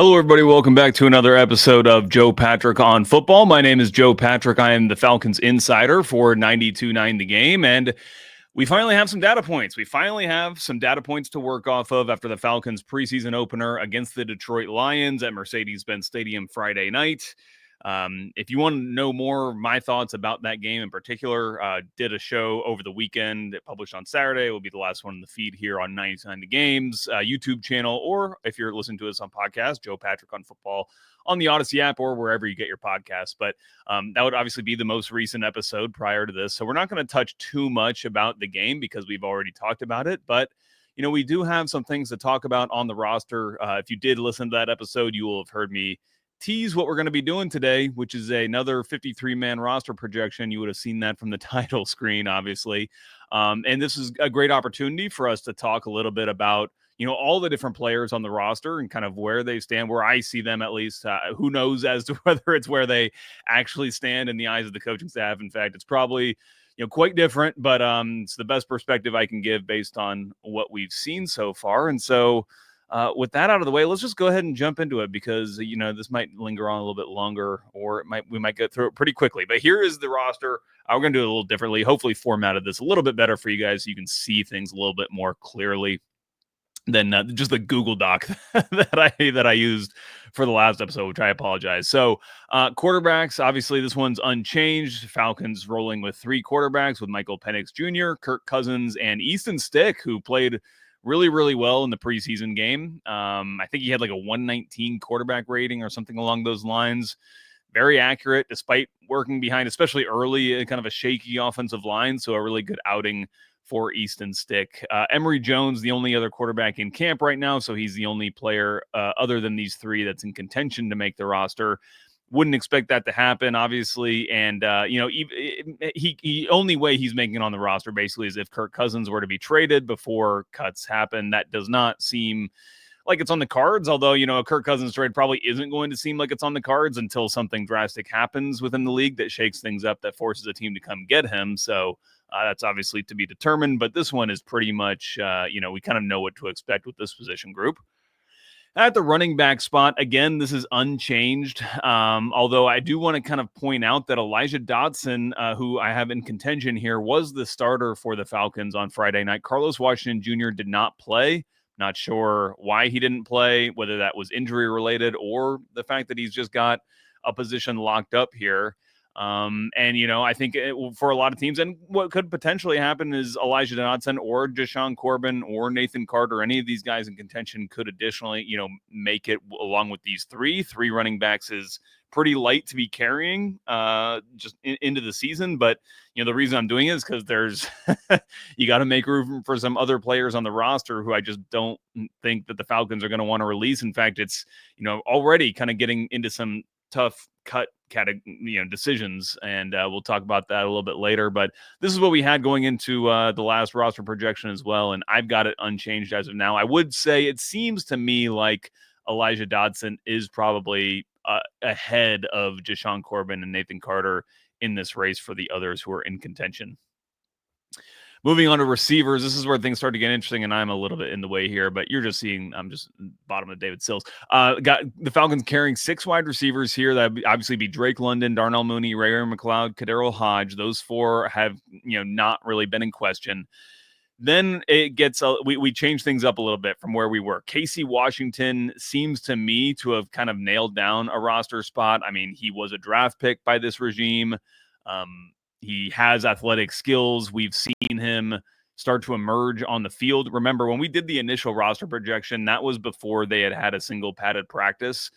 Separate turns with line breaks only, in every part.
Hello, everybody. Welcome back to another episode of Joe Patrick on Football. My name is Joe Patrick. I am the Falcons insider for 92.9 The Game, and we finally have some data points. We finally have some data points to work off of after the Falcons preseason opener against the Detroit Lions at Mercedes-Benz Stadium Friday night. If you want to know more of my thoughts about that game in particular, did a show over the weekend. It published on Saturday. It will be the last one in the feed here on 99 The Game's YouTube channel, or if you're listening to us on podcast, Joe Patrick on Football on the Odyssey app or wherever you get your podcasts. But that would obviously be the most recent episode prior to this. So we're not going to touch too much about the game because we've already talked about it. But we do have some things to talk about on the roster. If you did listen to that episode, you will have heard me tease what we're going to be doing today, which is another 53-man roster projection. You would have seen that from the title screen, obviously. And this is a great opportunity for us to talk a little bit about, all the different players on the roster and kind of where they stand, where I see them at least. Who knows as to whether it's where they actually stand in the eyes of the coaching staff. In fact, it's probably quite different, but it's the best perspective I can give based on what we've seen so far. And so with that out of the way, let's just go ahead and jump into it because, this might linger on a little bit longer or we might get through it pretty quickly. But here is the roster. We're going to do it a little differently, hopefully formatted this a little bit better for you guys so you can see things a little bit more clearly than just the Google Doc that I used for the last episode, which I apologize. So quarterbacks, obviously this one's unchanged. Falcons rolling with 3 quarterbacks with Michael Penix Jr., Kirk Cousins, and Easton Stick, who played really, really well in the preseason game. I think he had like a 119 quarterback rating or something along those lines. Very accurate, despite working behind, especially early, kind of a shaky offensive line. So a really good outing for Easton Stick. Emory Jones, the only other quarterback in camp right now. So he's the only player other than these 3 that's in contention to make the roster. Wouldn't expect that to happen, obviously. And, he only way he's making it on the roster basically is if Kirk Cousins were to be traded before cuts happen. That does not seem like it's on the cards, although, a Kirk Cousins trade probably isn't going to seem like it's on the cards until something drastic happens within the league that shakes things up, that forces a team to come get him. So that's obviously to be determined. But this one is pretty much, we kind of know what to expect with this position group. At the running back spot, again, this is unchanged, although I do want to kind of point out that Elijah Dotson, who I have in contention here, was the starter for the Falcons on Friday night. Carlos Washington Jr. did not play. Not sure why he didn't play, whether that was injury related or the fact that he's just got a position locked up here. And, I think for a lot of teams, and what could potentially happen is Elijah Dotson or Deshaun Corbin or Nathan Carter, any of these guys in contention could additionally, make it along with these 3 running backs is pretty light to be carrying just into the season. But, the reason I'm doing it is because there's you got to make room for some other players on the roster who I just don't think that the Falcons are going to want to release. In fact, it's, already kind of getting into some tough cut decisions, and we'll talk about that a little bit later. But this is what we had going into the last roster projection as well, and I've got it unchanged as of now. I would say it seems to me like Elijah Dotson is probably ahead of Deshaun Corbin and Nathan Carter in this race for the others who are in contention. Moving on to receivers, this is where things start to get interesting, and I'm a little bit in the way here, but you're just seeing, I'm just bottom of David Sills. Got the Falcons carrying 6 wide receivers here. That would obviously be Drake London, Darnell Mooney, Ray McLeod, Kadero Hodge. Those 4 have, not really been in question. Then it gets, we change things up a little bit from where we were. Casey Washington seems to me to have kind of nailed down a roster spot. I mean, he was a draft pick by this regime. He has athletic skills. We've seen him start to emerge on the field. Remember, when we did the initial roster projection, that was before they had a single padded practice.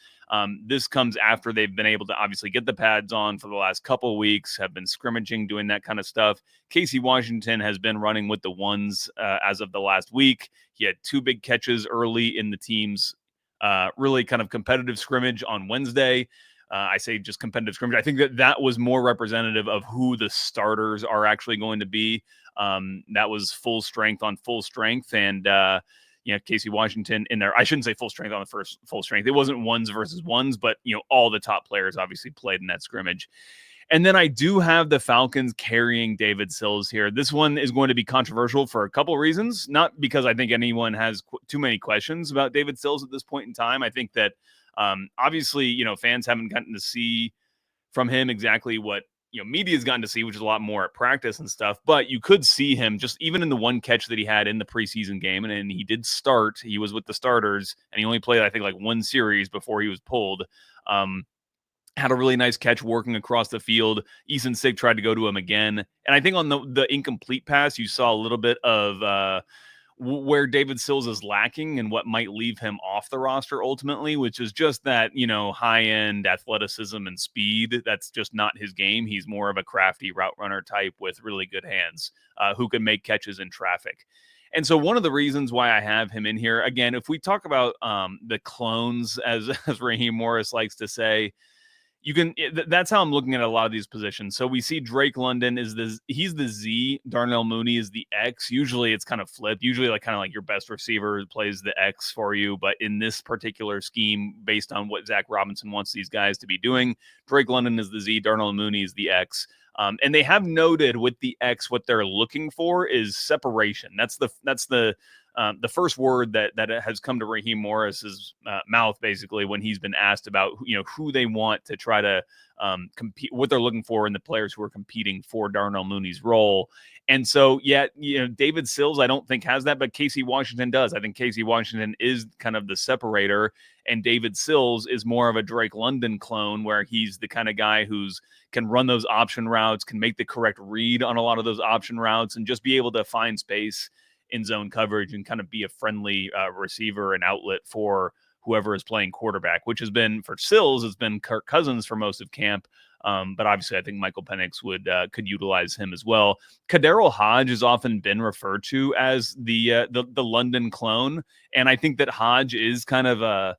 This comes after they've been able to obviously get the pads on for the last couple of weeks, have been scrimmaging, doing that kind of stuff. Casey Washington has been running with the ones as of the last week. He had 2 big catches early in the team's really kind of competitive scrimmage on Wednesday. I say just competitive scrimmage. I think that was more representative of who the starters are actually going to be. That was full strength on full strength. And, Casey Washington in there. I shouldn't say full strength on the first full strength. It wasn't ones versus ones, but, all the top players obviously played in that scrimmage. And then I do have the Falcons carrying David Sills here. This one is going to be controversial for a couple reasons. Not because I think anyone has too many questions about David Sills at this point in time. I think that obviously, fans haven't gotten to see from him exactly what media's gotten to see, which is a lot more at practice and stuff. But you could see him just even in the one catch that he had in the preseason game, and he did start. He was with the starters, and he only played I think like one series before he was pulled. Had a really nice catch working across the field. Eason Sig tried to go to him again, and I think on the incomplete pass, you saw a little bit of where David Sills is lacking and what might leave him off the roster ultimately, which is just that, high-end athleticism and speed. That's just not his game. He's more of a crafty route runner type with really good hands who can make catches in traffic. And so one of the reasons why I have him in here, again, if we talk about the clones, as Raheem Morris likes to say, that's how I'm looking at a lot of these positions. So we see Drake London he's the Z, Darnell Mooney is the X. Usually it's kind of flipped. Usually kind of like your best receiver plays the X for you. But in this particular scheme, based on what Zach Robinson wants these guys to be doing, Drake London is the Z, Darnell Mooney is the X. And they have noted with the X, what they're looking for is separation. That's the first word that has come to Raheem Morris's mouth, basically, when he's been asked about who they want to try to compete, what they're looking for in the players who are competing for Darnell Mooney's role. And so, David Sills, I don't think has that, but Casey Washington does. I think Casey Washington is kind of the separator, and David Sills is more of a Drake London clone, where he's the kind of guy who's can run those option routes, can make the correct read on a lot of those option routes, and just be able to find space in zone coverage and kind of be a friendly receiver and outlet for whoever is playing quarterback, which has been for Sills, it's been Kirk Cousins for most of camp. But obviously I think Michael Penix could utilize him as well. Kaderil Hodge has often been referred to as the London clone. And I think that Hodge is kind of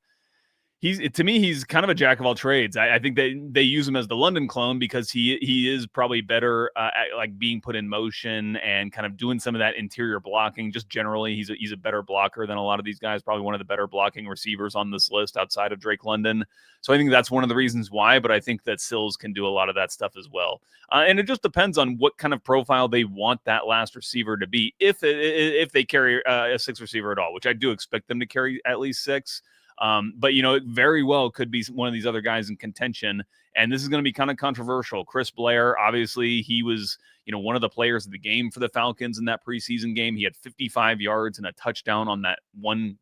he's kind of a jack of all trades. I think they use him as the London clone because he is probably better at like being put in motion and kind of doing some of that interior blocking. Just generally, he's a better blocker than a lot of these guys. Probably one of the better blocking receivers on this list outside of Drake London. So I think that's one of the reasons why. But I think that Sills can do a lot of that stuff as well. And it just depends on what kind of profile they want that last receiver to be. If they carry a six receiver at all, which I do expect them to carry at least six. But it very well could be one of these other guys in contention. And this is going to be kind of controversial. Chris Blair, obviously, he was, one of the players of the game for the Falcons in that preseason game. He had 55 yards and a touchdown on that one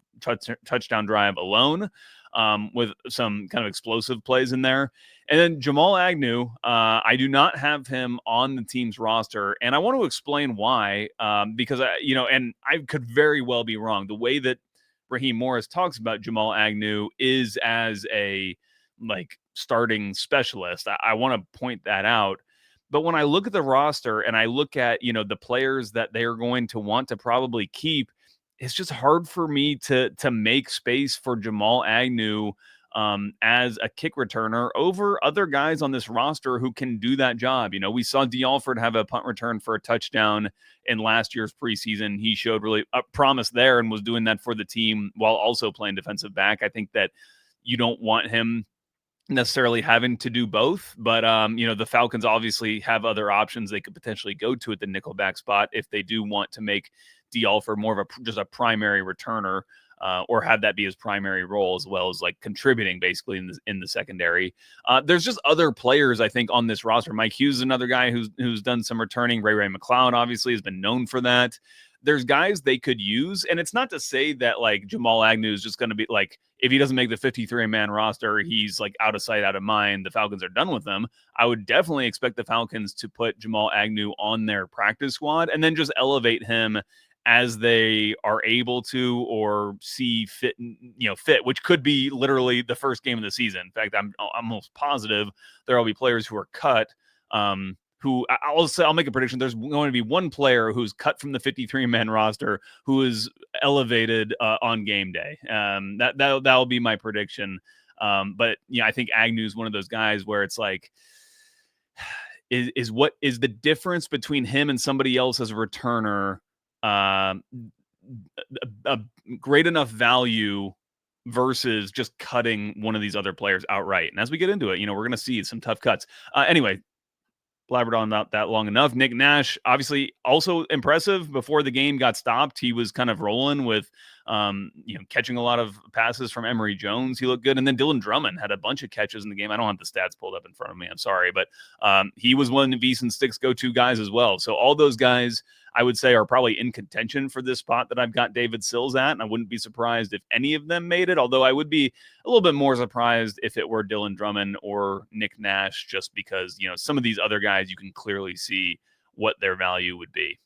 touchdown drive alone, with some kind of explosive plays in there. And then Jamal Agnew, I do not have him on the team's roster. And I want to explain why, because, and I could very well be wrong. The way that Raheem Morris talks about Jamal Agnew is as a starting specialist. I want to point that out. But when I look at the roster and I look at, the players that they're going to want to probably keep, it's just hard for me to make space for Jamal Agnew as a kick returner over other guys on this roster who can do that job. We saw D'Alford have a punt return for a touchdown in last year's preseason. He showed really promise there and was doing that for the team while also playing defensive back. I think that you don't want him necessarily having to do both, but the Falcons obviously have other options they could potentially go to at the nickelback spot if they do want to make D'Alford more of just a primary returner, or have that be his primary role, as well as contributing basically in the secondary. There's just other players I think on this roster. Mike Hughes is another guy who's done some returning. Ray McCloud obviously has been known for that. There's guys they could use, and it's not to say that Jamal Agnew is just going to be if he doesn't make the 53-man roster, he's out of sight, out of mind. The Falcons are done with him. I would definitely expect the Falcons to put Jamal Agnew on their practice squad and then just elevate him as they are able to or see fit, which could be literally the first game of the season. In fact, I'm almost positive there will be players who are cut. Who I'll make a prediction. There's going to be one player who's cut from the 53-man roster who is elevated on game day. That'll be my prediction. But I think Agnew is one of those guys where it's what is the difference between him and somebody else as a returner? A great enough value versus just cutting one of these other players outright. And as we get into it, we're going to see some tough cuts. Anyway, elaborate on that long enough. Nick Nash, obviously, also impressive before the game got stopped. He was kind of rolling with, catching a lot of passes from Emory Jones. He looked good. And then Dylan Drummond had a bunch of catches in the game. I don't have the stats pulled up in front of me. I'm sorry. But he was one of Beeson Stick's go-to guys as well. So all those guys, I would say, are probably in contention for this spot that I've got David Sills at. And I wouldn't be surprised if any of them made it, although I would be a little bit more surprised if it were Dylan Drummond or Nick Nash, just because, some of these other guys, you can clearly see what their value would be.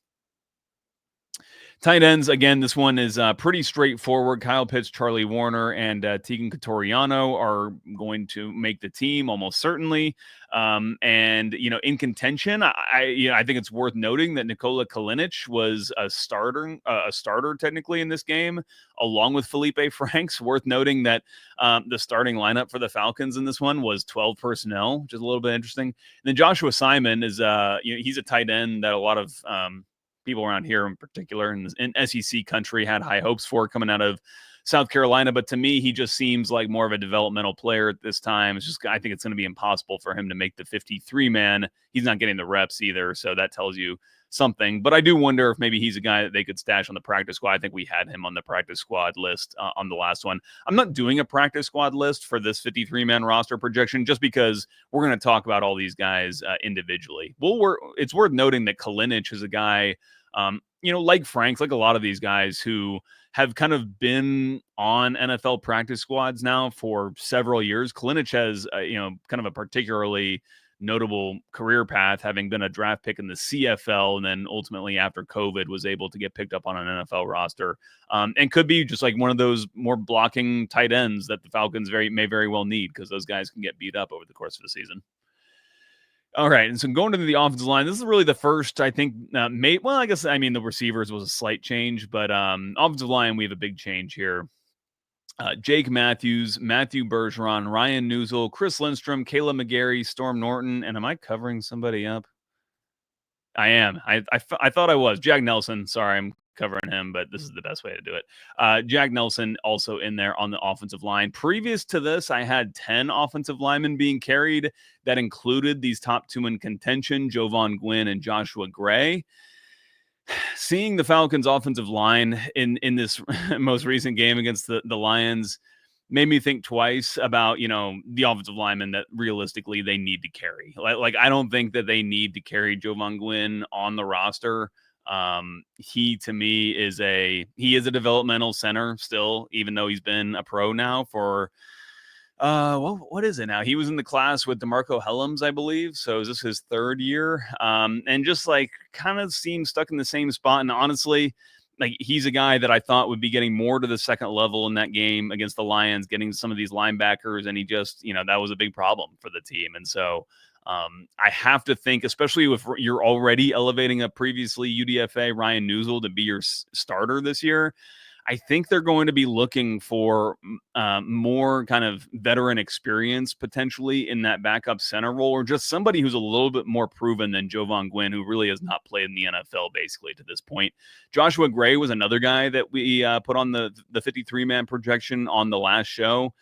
Tight ends, again, this one is pretty straightforward. Kyle Pitts, Charlie Warner, and Tegan Cotoriano are going to make the team almost certainly. And in contention, I think it's worth noting that Nikola Kalinic was a starter technically in this game, along with Felipe Franks. Worth noting that the starting lineup for the Falcons in this one was 12 personnel, which is a little bit interesting. And then Joshua Simon is he's a tight end that a lot of people around here in particular in SEC country had high hopes for coming out of South Carolina. But to me, he just seems like more of a developmental player at this time. I think it's going to be impossible for him to make the 53-man. He's not getting the reps either. So that tells you something. But I do wonder if maybe he's a guy that they could stash on the practice squad. I think we had him on the practice squad list on the last one. I'm not doing a practice squad list for this 53-man roster projection just because we're going to talk about all these guys individually. It's worth noting that Kalinic is a guy, like Franks, like a lot of these guys who have kind of been on NFL practice squads now for several years. Kalinic has, kind of a particularly notable career path, having been a draft pick in the CFL, and then ultimately after COVID was able to get picked up on an NFL roster, and could be just like one of those more blocking tight ends that the Falcons may very well need, because those guys can get beat up over the course of the season. All right, and so going to the offensive line, this is really the first, I think, the receivers was a slight change, but offensive line, we have a big change here. Jake Matthews, Matthew Bergeron, Ryan Newsel, Chris Lindstrom, Kayla McGarry, Storm Norton, and am I covering somebody up? I am. I thought I was. Jack Nelson, sorry, I'm covering him, but this is the best way to do it. Jack Nelson also in there on the offensive line. Previous to this, I had 10 offensive linemen being carried. That included these top two in contention, Jovan Gwynn and Joshua Gray. Seeing the Falcons offensive line in this most recent game against the Lions made me think twice about, the offensive linemen that realistically they need to carry. Like I don't think that they need to carry Jovan Gwynn on the roster. He to me is a developmental center still, even though he's been a pro now for what is it now? He was in the class with DeMarco Hellams, I believe. So is this his third year? And just like kind of seems stuck in the same spot. And honestly, like he's a guy that I thought would be getting more to the second level in that game against the Lions, getting some of these linebackers, and he just, that was a big problem for the team. And so I have to think, especially if you're already elevating a previously UDFA Ryan Newsel to be your starter this year, I think they're going to be looking for more kind of veteran experience potentially in that backup center role, or just somebody who's a little bit more proven than Jovan Gwynn, who really has not played in the NFL basically to this point. Joshua Gray was another guy that we put on the 53-man projection on the last show.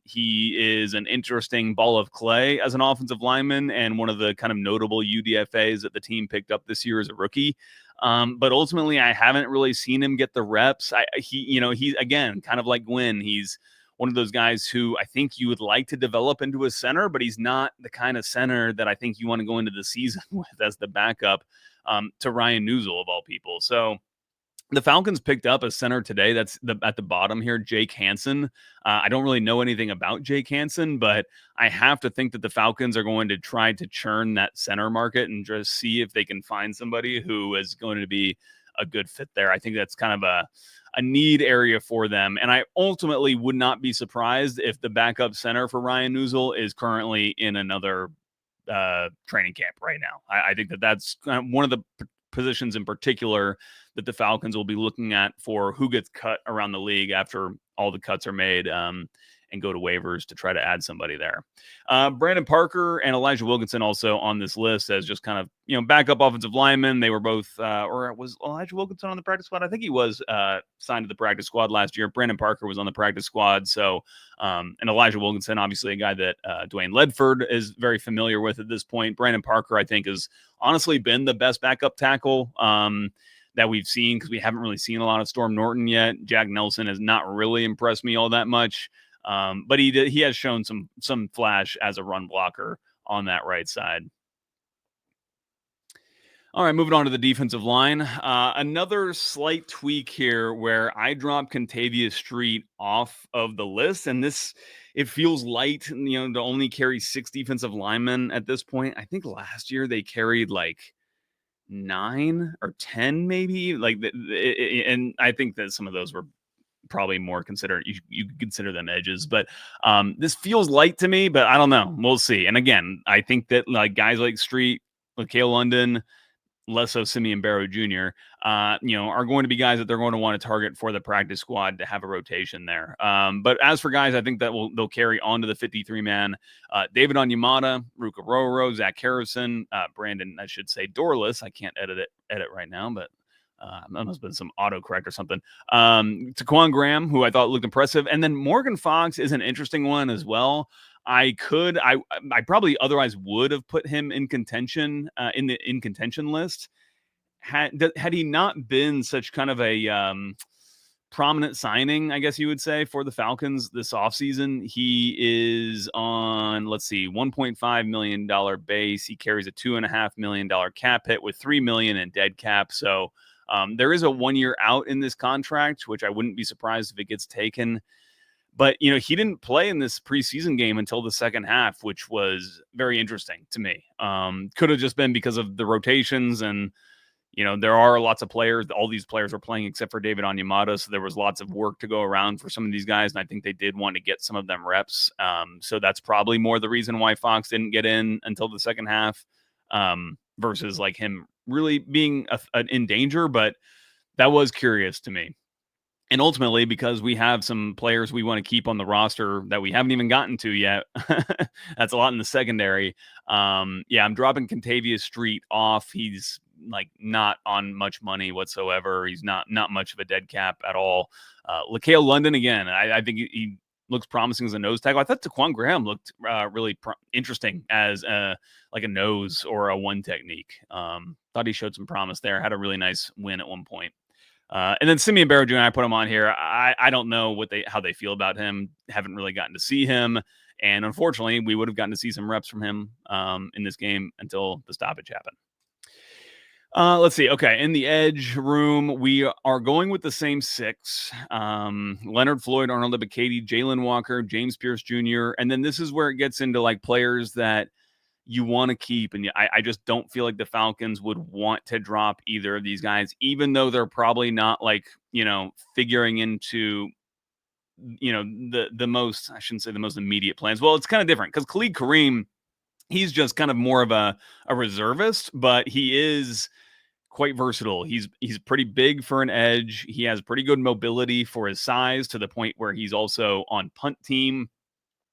He is an interesting ball of clay as an offensive lineman, and one of the kind of notable UDFAs that the team picked up this year as a rookie. But ultimately, I haven't really seen him get the reps. He's again kind of like Gwynn. He's one of those guys who I think you would like to develop into a center, but he's not the kind of center that I think you want to go into the season with as the backup to Ryan Newsel of all people. So the Falcons picked up a center today. That's at the bottom here, Jake Hansen. I don't really know anything about Jake Hansen, but I have to think that the Falcons are going to try to churn that center market and just see if they can find somebody who is going to be a good fit there. I think that's kind of a need area for them. And I ultimately would not be surprised if the backup center for Ryan Newsel is currently in another training camp right now. I think that's kind of one of the positions in particular that the Falcons will be looking at for who gets cut around the league after all the cuts are made. and go to waivers to try to add somebody there. Brandon Parker and Elijah Wilkinson also on this list as just kind of, backup offensive linemen. They were both, or was Elijah Wilkinson on the practice squad? I think he was signed to the practice squad last year. Brandon Parker was on the practice squad. So, and Elijah Wilkinson, obviously a guy that Dwayne Ledford is very familiar with at this point. Brandon Parker, I think, has honestly been the best backup tackle that we've seen, because we haven't really seen a lot of Storm Norton yet. Jack Nelson has not really impressed me all that much. But he has shown some flash as a run blocker on that right side. All right, moving on to the defensive line. Another slight tweak here where I dropped Contavious Street off of the list, and it feels light, to only carry 6 defensive linemen at this point. I think last year they carried like 9 or 10, maybe, and I think that some of those were probably more considered. You could consider them edges, but this feels light to me. But I don't know. We'll see. And again, I think that like guys like Street, Lakeil London, less so Simeon Barrow Jr., are going to be guys that they're going to want to target for the practice squad to have a rotation there. But as for guys, I think that they'll carry on to the 53-man. David Onyemata, Ruka Roro, Zach Harrison, Brandon, I should say Dorless. I can't edit right now, but that must have been some autocorrect or something. Taquan Graham, who I thought looked impressive. And then Morgan Fox is an interesting one as well. I probably otherwise would have put him in contention, in the in contention list had he not been such kind of a prominent signing, I guess you would say, for the Falcons this offseason. He is on, let's see, $1.5 million base. He carries a $2.5 million cap hit with $3 million in dead cap. So there is a 1 year out in this contract, which I wouldn't be surprised if it gets taken. But, he didn't play in this preseason game until the second half, which was very interesting to me. Could have just been because of the rotations, and, there are lots of players. All these players are playing except for David Onyemata, so there was lots of work to go around for some of these guys, and I think they did want to get some of them reps. So that's probably more the reason why Fox didn't get in until the second half, versus like him really being in danger. But that was curious to me. And ultimately, because we have some players we want to keep on the roster that we haven't even gotten to yet, that's a lot in the secondary. I'm dropping Contavious Street off. He's like not on much money whatsoever. He's not much of a dead cap at all. Lakeil London, again, I think he looks promising as a nose tackle. I thought Taquan Graham looked really interesting as a nose or a one technique. Thought he showed some promise there. Had a really nice win at one point. And then Simeon Barrow Jr., I put him on here. I don't know how they feel about him. Haven't really gotten to see him. And unfortunately, we would have gotten to see some reps from him in this game until the stoppage happened. Let's see. Okay, in the edge room, we are going with the same 6. Leonard Floyd, Arnold Ebiketie, Jalen Walker, James Pierce Jr. And then this is where it gets into like players that you want to keep. And I just don't feel like the Falcons would want to drop either of these guys, even though they're probably not like, figuring into, the most, I shouldn't say the most immediate plans. Well, it's kind of different because Khalid Kareem, he's just kind of more of a reservist, but he is quite versatile. He's pretty big for an edge. He has pretty good mobility for his size, to the point where he's also on punt team.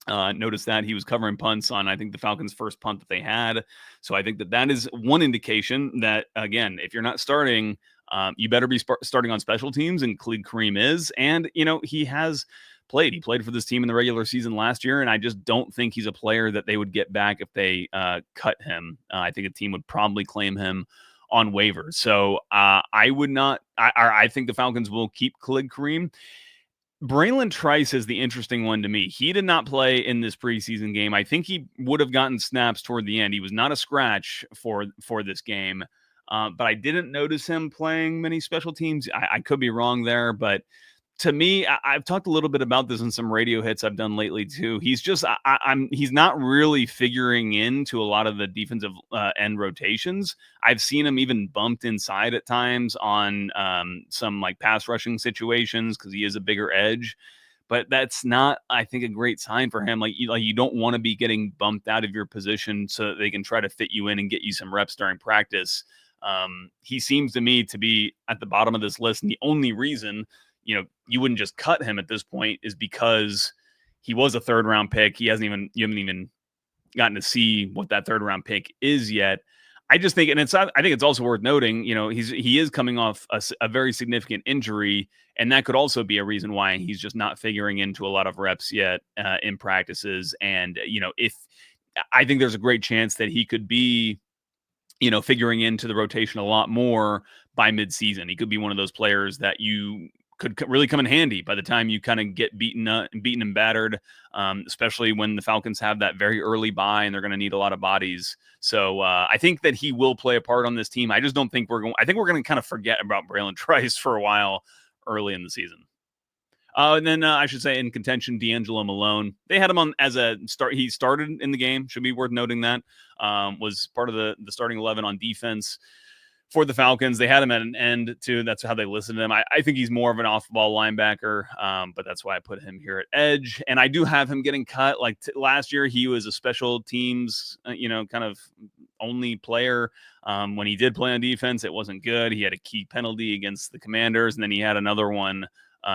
Notice that he was covering punts on, I think, the Falcons' first punt that they had. So I think that is one indication that, again, if you're not starting, you better be starting on special teams, and Khalid Kareem is. And, he has played. He played for this team in the regular season last year, and I just don't think he's a player that they would get back if they cut him. I think a team would probably claim him on waivers. So I would not. I think the Falcons will keep Khalid Kareem. Braylon Trice is the interesting one to me. He did not play in this preseason game. I think he would have gotten snaps toward the end. He was not a scratch for this game, but I didn't notice him playing many special teams. I could be wrong there, but to me, I've talked a little bit about this in some radio hits I've done lately too. He's just, he's not really figuring into a lot of the defensive end rotations. I've seen him even bumped inside at times on some like pass rushing situations because he is a bigger edge. But that's not, I think, a great sign for him. Like you don't want to be getting bumped out of your position so that they can try to fit you in and get you some reps during practice. He seems to me to be at the bottom of this list, and the only reason you wouldn't just cut him at this point is because he was a third round pick. You haven't even gotten to see what that third round pick is yet. I just think, and I think it's also worth noting, he is coming off a very significant injury, and that could also be a reason why he's just not figuring into a lot of reps yet in practices. And if I think there's a great chance that he could be, figuring into the rotation a lot more by midseason. He could be one of those players that you could really come in handy by the time you kind of get beaten and battered, especially when the Falcons have that very early bye and they're going to need a lot of bodies. So I think that he will play a part on this team. I just don't think I think we're going to kind of forget about Braylon Trice for a while early in the season. And then I should say in contention, D'Angelo Malone. They had him on as a start. He started in the game. Should be worth noting that. Was part of the starting 11 on defense for the Falcons. They had him at an end too. That's how they listed him. I think he's more of an off-ball linebacker, but that's why I put him here at edge. And I do have him getting cut. Like last year, he was a special teams, kind of only player. When he did play on defense, it wasn't good. He had a key penalty against the Commanders, and then he had another one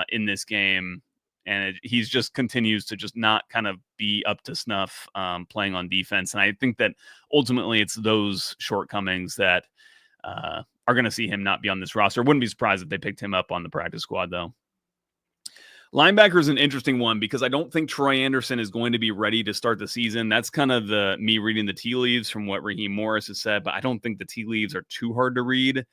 in this game, and he's just continues to just not kind of be up to snuff playing on defense. And I think that ultimately it's those shortcomings that are going to see him not be on this roster. Wouldn't be surprised if they picked him up on the practice squad, though. Linebacker is an interesting one because I don't think Troy Anderson is going to be ready to start the season. That's kind of me reading the tea leaves from what Raheem Morris has said, but I don't think the tea leaves are too hard to read.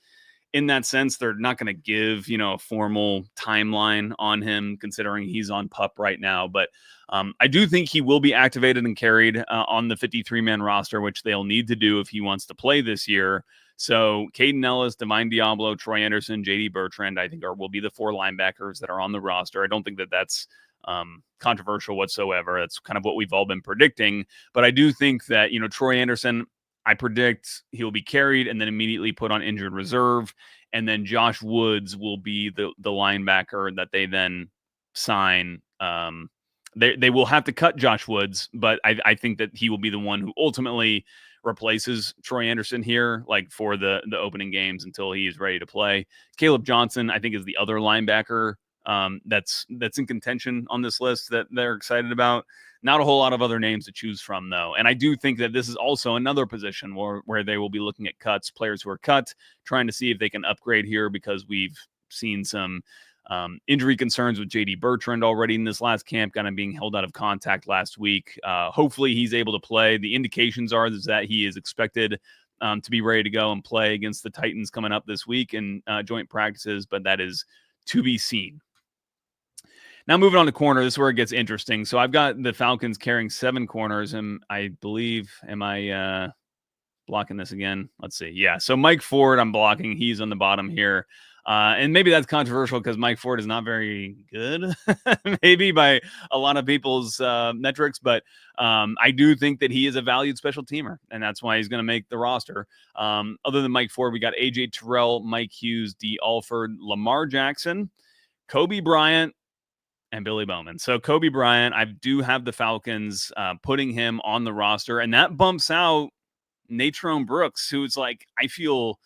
In that sense, they're not going to give, a formal timeline on him considering he's on PUP right now. But I do think he will be activated and carried on the 53-man roster, which they'll need to do if he wants to play this year. So Caden Ellis, Divine Diablo, Troy Anderson, JD Bertrand, I think will be the 4 linebackers that are on the roster. I don't think that that's controversial whatsoever. That's kind of what we've all been predicting. But I do think that, Troy Anderson, I predict he'll be carried and then immediately put on injured reserve. And then Josh Woods will be the linebacker that they then sign. They will have to cut Josh Woods, but I think that he will be the one who ultimately replaces Troy Anderson here, like for the opening games until he is ready to play. Caleb Johnson, I think, is the other linebacker that's in contention on this list that they're excited about. Not a whole lot of other names to choose from, though. And I do think that this is also another position where they will be looking at cuts, players who are cut, trying to see if they can upgrade here because we've seen some injury concerns with JD Bertrand already in this last camp, kind of being held out of contact last week. Hopefully he's able to play. The indications are that he is expected to be ready to go and play against the Titans coming up this week in joint practices, but that is to be seen. Now moving on to corner, this is where it gets interesting. So I've got the Falcons carrying 7 corners, and I believe, am I blocking this again? Let's see. Yeah, so Mike Ford, I'm blocking. He's on the bottom here. And maybe that's controversial because Mike Ford is not very good, maybe by a lot of people's metrics. But I do think that he is a valued special teamer, and that's why he's going to make the roster. Other than Mike Ford, we got A.J. Terrell, Mike Hughes, D. Alford, Lamar Jackson, Kobe Bryant, and Billy Bowman. So Kobe Bryant, I do have the Falcons putting him on the roster, and that bumps out Natrone Brooks, who's like, I feel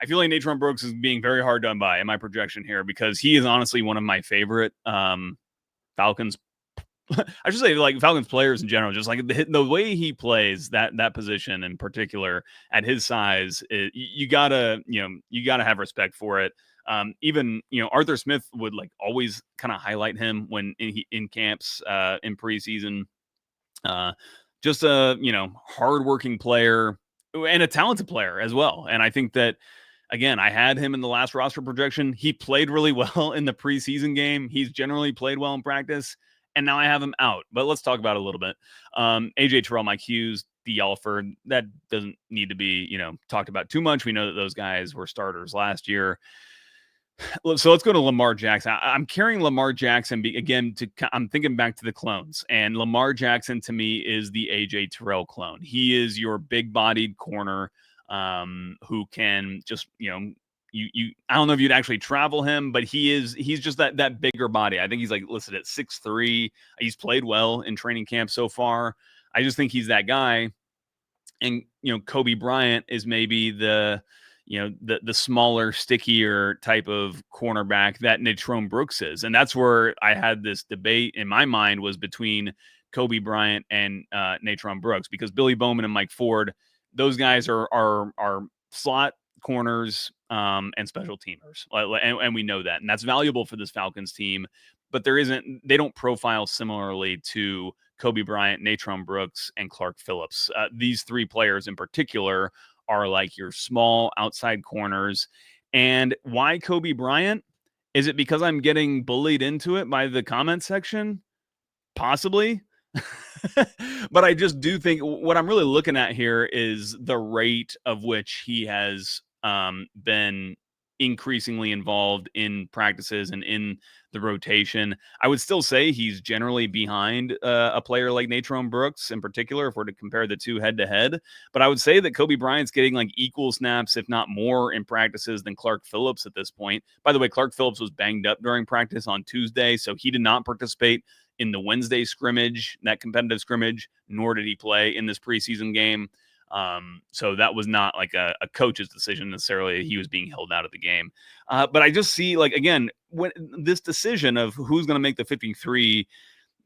like Natrone Brooks is being very hard done by in my projection here because he is honestly one of my favorite Falcons. I should say like Falcons players in general, just like the way he plays that position in particular at his size, you gotta have respect for it. Even Arthur Smith would like always kind of highlight him when in camps in preseason. Just a hardworking player and a talented player as well. And I think that again, I had him in the last roster projection. He played really well in the preseason game. He's generally played well in practice, and now I have him out. But let's talk about it a little bit. AJ Terrell, Mike Hughes, D. Alford. That doesn't need to be talked about too much. We know that those guys were starters last year. So let's go to Lamar Jackson. I'm carrying Lamar Jackson again. I'm thinking back to the clones, and Lamar Jackson to me is the AJ Terrell clone. He is your big-bodied corner who can just you I don't know if you'd actually travel him, but he's just that bigger body. I think he's like listed at 6'3". He's played well in training camp so far. I just think he's that guy. And Kobe Bryant is maybe the the smaller, stickier type of cornerback that Natrone Brooks is. And that's where I had this debate in my mind was between Kobe Bryant and Natrone Brooks, because Billy Bowman and Mike Ford, those guys are slot corners and special teamers. And we know that. And that's valuable for this Falcons team. But they don't profile similarly to Kobe Bryant, Natrone Brooks, and Clark Phillips. These three players in particular are like your small outside corners. And why Kobe Bryant? Is it because I'm getting bullied into it by the comment section? Possibly. But I just do think what I'm really looking at here is the rate of which he has been increasingly involved in practices and in the rotation. I would still say he's generally behind a player like Natrone Brooks in particular, if we're to compare the two head to head. But I would say that Kobe Bryant's getting like equal snaps, if not more, in practices than Clark Phillips at this point. By the way, Clark Phillips was banged up during practice on Tuesday, so he did not participate in the Wednesday scrimmage, that competitive scrimmage, nor did he play in this preseason game. So that was not like a coach's decision necessarily. He was being held out of the game. But I just see, like, again, when this decision of who's going to make the 53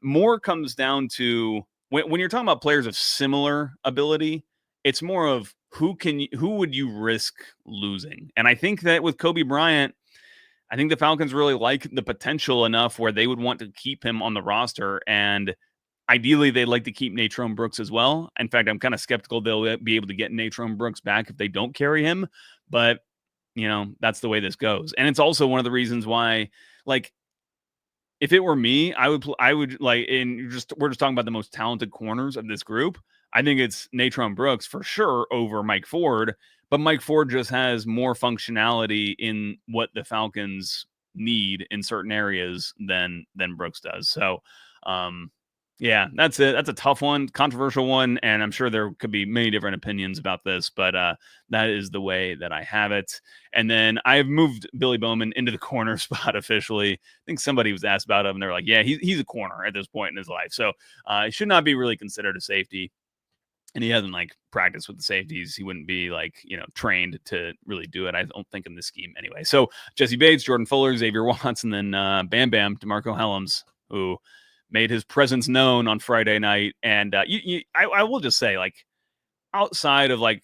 more comes down to when you're talking about players of similar ability, it's more of who would you risk losing? And I think that with Kobe Bryant, I think the Falcons really like the potential enough where they would want to keep him on the roster. And ideally, they'd like to keep Natrone Brooks as well. In fact, I'm kind of skeptical they'll be able to get Natrone Brooks back if they don't carry him. But, that's the way this goes. And it's also one of the reasons why, like, if it were me, I would like, we're just talking about the most talented corners of this group. I think it's Natrone Brooks for sure over Mike Ford, but Mike Ford just has more functionality in what the Falcons need in certain areas than Brooks does. So, yeah, that's it. That's a tough one, controversial one, and I'm sure there could be many different opinions about this, but that is the way that I have it. And then I have moved Billy Bowman into the corner spot officially. I think somebody was asked about him, and they're like, yeah, he's a corner at this point in his life. So he should not be really considered a safety. And he hasn't like practiced with the safeties. He wouldn't be like, trained to really do it. I don't think in this scheme anyway. So Jesse Bates, Jordan Fuller, Xavier Watts, and then Bam Bam, DeMarco Helms, who made his presence known on Friday night. And I will just say, like, outside of like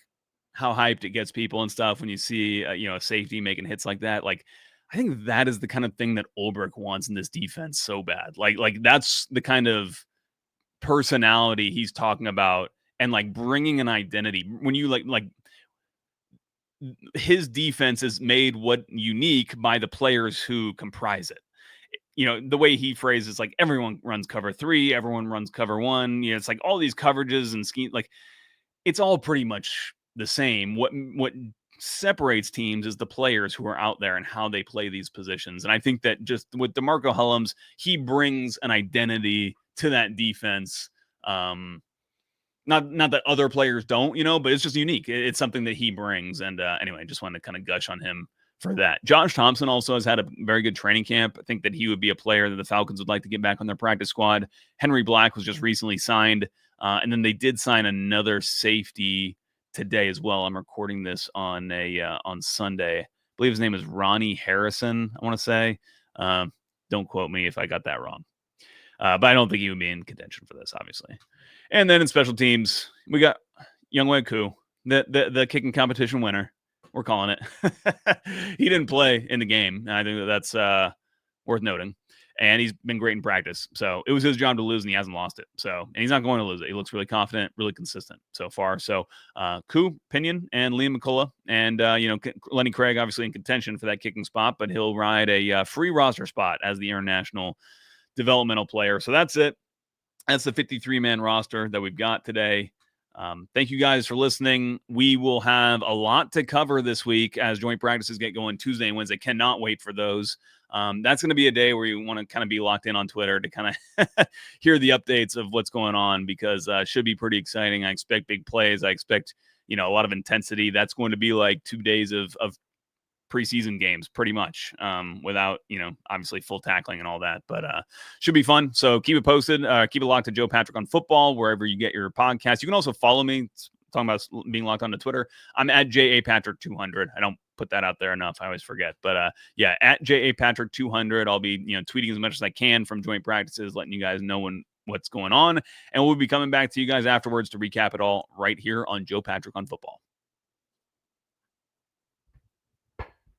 how hyped it gets people and stuff when you see a safety making hits like that, like I think that is the kind of thing that Ulbrich wants in this defense so bad. Like that's the kind of personality he's talking about, and like bringing an identity. When you like his defense is made what unique by the players who comprise it. The way he phrases, like, everyone runs cover 3, everyone runs cover 1. It's like all these coverages and scheme, like it's all pretty much the same. What separates teams is the players who are out there and how they play these positions. And I think that just with DeMarco Helms, he brings an identity to that defense. Not that other players don't, but it's just unique. It's something that he brings. And anyway, just wanted to kind of gush on him for that. Josh Thompson also has had a very good training camp. I think that he would be a player that the Falcons would like to get back on their practice squad. Henry Black was just recently signed. And then they did sign another safety today as well. I'm recording this on Sunday. I believe his name is Ronnie Harrison, I want to say. Don't quote me if I got that wrong. But I don't think he would be in contention for this, obviously. And then in special teams, we got Younghoe Koo, the kicking competition winner. We're calling it. He didn't play in the game. And I think that's worth noting. And he's been great in practice. So it was his job to lose, and he hasn't lost it. So, and he's not going to lose it. He looks really confident, really consistent so far. So Koo, Pinion, and Liam McCullough. And, Lenny Craig, obviously in contention for that kicking spot, but he'll ride a free roster spot as the international developmental player. So that's it. That's the 53-man roster that we've got today. Thank you guys for listening. We will have a lot to cover this week as joint practices get going Tuesday and Wednesday. Cannot wait for those. That's going to be a day where you want to kind of be locked in on Twitter to kind of hear the updates of what's going on, because it should be pretty exciting. I expect big plays. I expect, a lot of intensity. That's going to be like 2 days of preseason games pretty much, without, obviously full tackling and all that, but should be fun. So keep it posted, keep it locked to Joe Patrick on Football, wherever you get your podcast. You can also follow me. talking about being locked onto Twitter, I'm at JAPatrick200. I don't put that out there enough. I always forget. But yeah, at JAPatrick200. I'll be, tweeting as much as I can from joint practices, letting you guys know what's going on. And we'll be coming back to you guys afterwards to recap it all right here on Joe Patrick on Football.